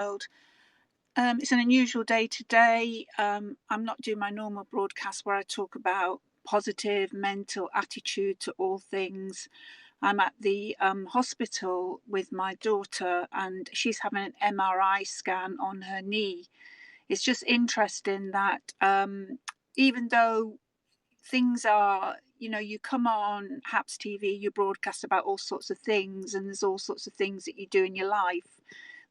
It's an unusual day today. I'm not doing my normal broadcast where I talk about positive mental attitude to all things. I'm at the hospital with my daughter, and she's having an MRI scan on her knee. It's just interesting that even though things are, you come on HAPS TV, you broadcast about all sorts of things, and there's all sorts of things that you do in your life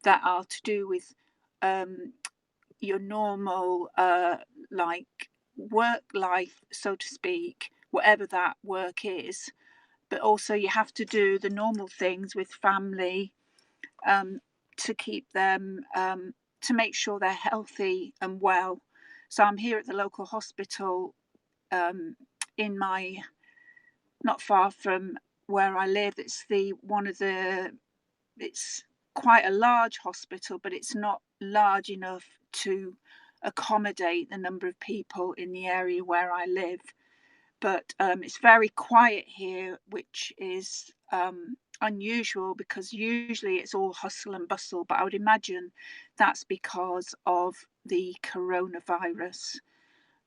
that are to do with um, your normal, like work life, so to speak, whatever that work is. But also, you have to do the normal things with family um, to keep them, to make sure they're healthy and well. So I'm here at the local hospital um, in my not far from where I live. It's the one of the it's quite a large hospital, but it's not large enough to accommodate the number of people in the area where I live. But it's very quiet here, which is unusual because usually it's all hustle and bustle. But I would imagine that's because of the coronavirus.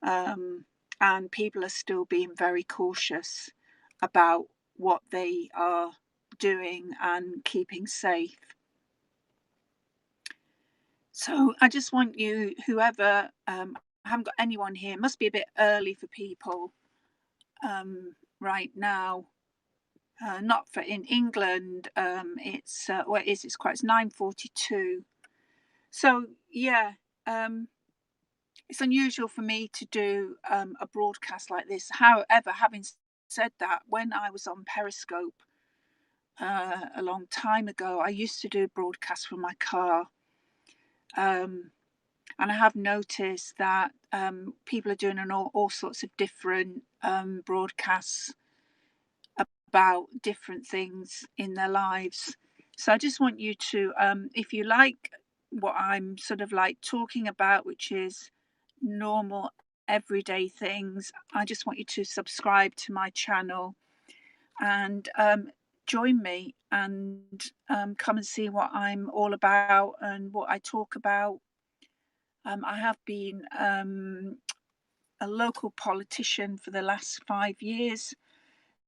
Um, and people are still being very cautious about what they are doing and keeping safe. So I just want you, whoever, I haven't got anyone here, it must be a bit early for people right now. Not for in England. It's what is it's 9:42. So yeah, um, it's unusual for me to do a broadcast like this. However, having said that, when I was on Periscope a long time ago, I used to do broadcasts from my car. Um, and I have noticed that people are doing all sorts of different broadcasts about different things in their lives. So I just want you to, if you like what I'm sort of like talking about, which is normal, everyday things, I just want you to subscribe to my channel and join me and come and see what I'm all about and what I talk about. I have been a local politician for the last 5 years.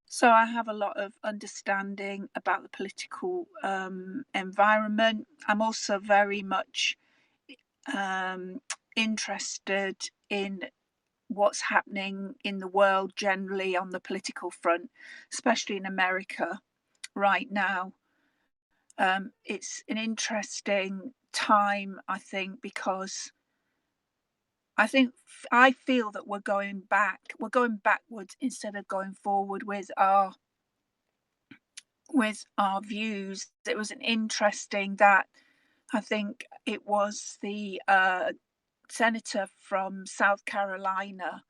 So I have a lot of understanding about the political environment. I'm also very much um, interested in what's happening in the world generally on the political front, especially in America right now. It's an interesting time, I think, because I feel that we're going backwards instead of going forward with our views. It was an interesting that I think it was the senator from South Carolina.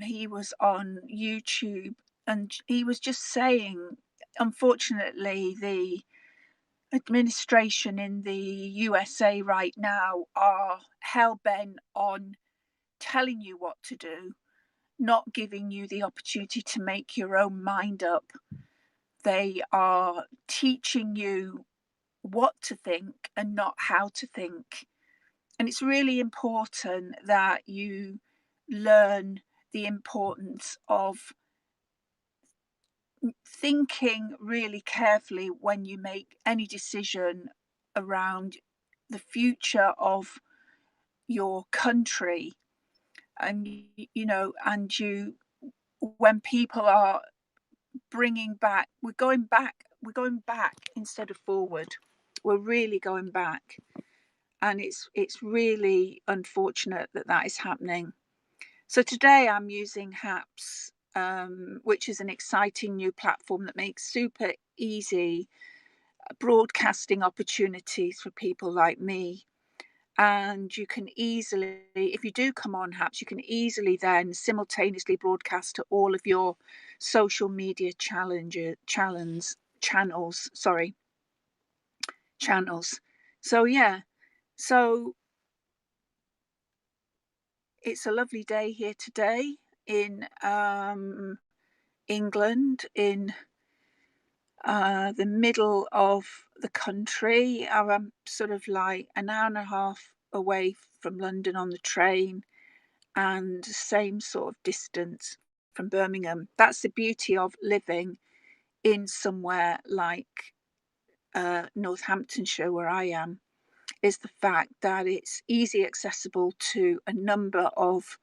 He was on YouTube and he was just saying, unfortunately, the administration in the USA right now are hell bent on telling you what to do, not giving you the opportunity to make your own mind up. They are teaching you what to think and not how to think. And it's really important that you learn the importance of thinking really carefully when you make any decision around the future of your country. And and you when people are bringing back we're going back instead of forward. We're really going back, and it's really unfortunate that that is happening. So today I'm using HAPS, which is an exciting new platform that makes super easy broadcasting opportunities for people like me. And you can easily, if you do come on HAPS, you can easily then simultaneously broadcast to all of your social media channels. Sorry, channels. So yeah, so it's a lovely day here today in England, in the middle of the country. I'm sort of like an hour and a half away from London on the train, and same sort of distance from Birmingham. That's the beauty of living in somewhere like Northamptonshire, where I am, is the fact that it's easy accessible to a number of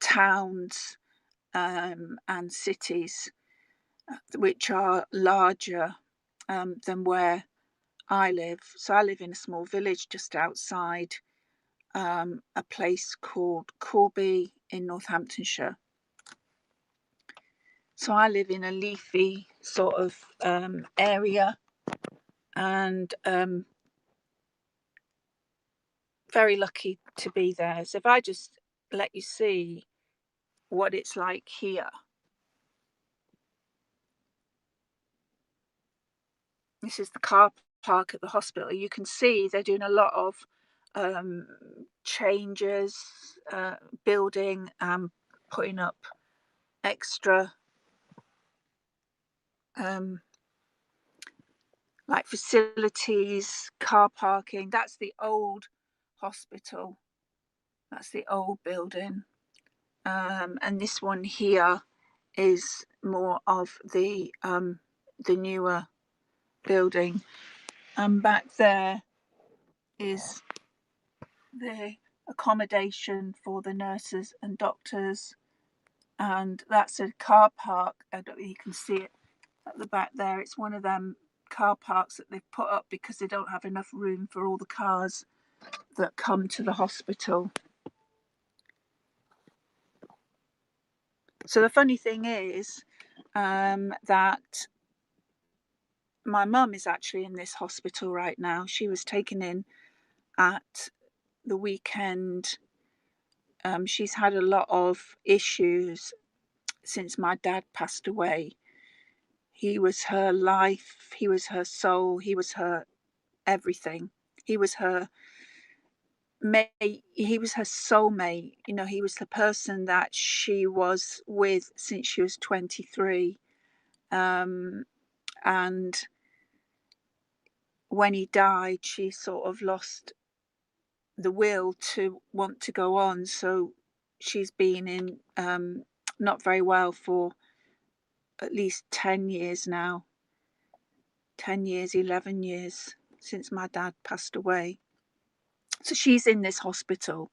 towns and cities which are larger than where I live. So I live in a small village just outside a place called Corby in Northamptonshire. So I live in a leafy sort of area, and very lucky to be there. So if I just let you see what it's like here. This is the car park at the hospital. You can see they're doing a lot of um, changes, building and putting up extra um, like facilities, car parking. That's the old hospital. That's the old building. And this one here is more of the newer building. And back there is the accommodation for the nurses and doctors. And that's a car park. I don't know if you can see it at the back there. It's one of them car parks that they've put up because they don't have enough room for all the cars that come to the hospital. So the funny thing is that my mum is actually in this hospital right now. She was taken in at the weekend. She's had a lot of issues since my dad passed away. He was her life, he was her soul, he was her everything. He was her mate, he was her soulmate. You know, he was the person that she was with since she was 23. And when he died, she sort of lost the will to want to go on. So she's been in not very well for at least 10 years now. 10 years, 11 years since my dad passed away. So she's in this hospital,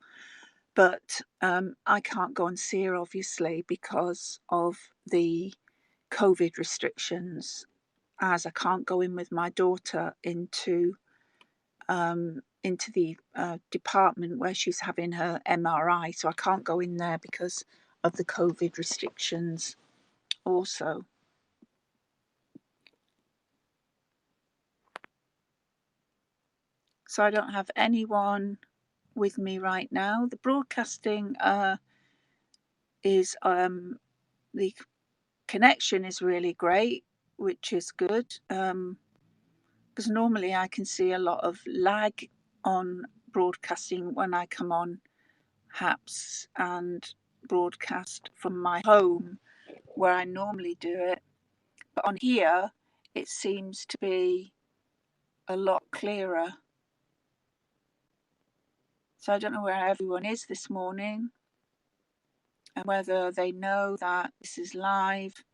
but I can't go and see her obviously because of the COVID restrictions, as I can't go in with my daughter into the department where she's having her MRI. So I can't go in there because of the COVID restrictions also. So I don't have anyone with me right now. The broadcasting is the connection is really great, which is good. Because normally I can see a lot of lag on broadcasting when I come on HAPS and broadcast from my home where I normally do it. But on here, it seems to be a lot clearer. So I don't know where everyone is this morning and whether they know that this is live.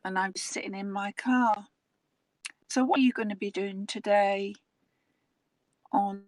And I'm just sitting in my car. So what are you going to be doing today on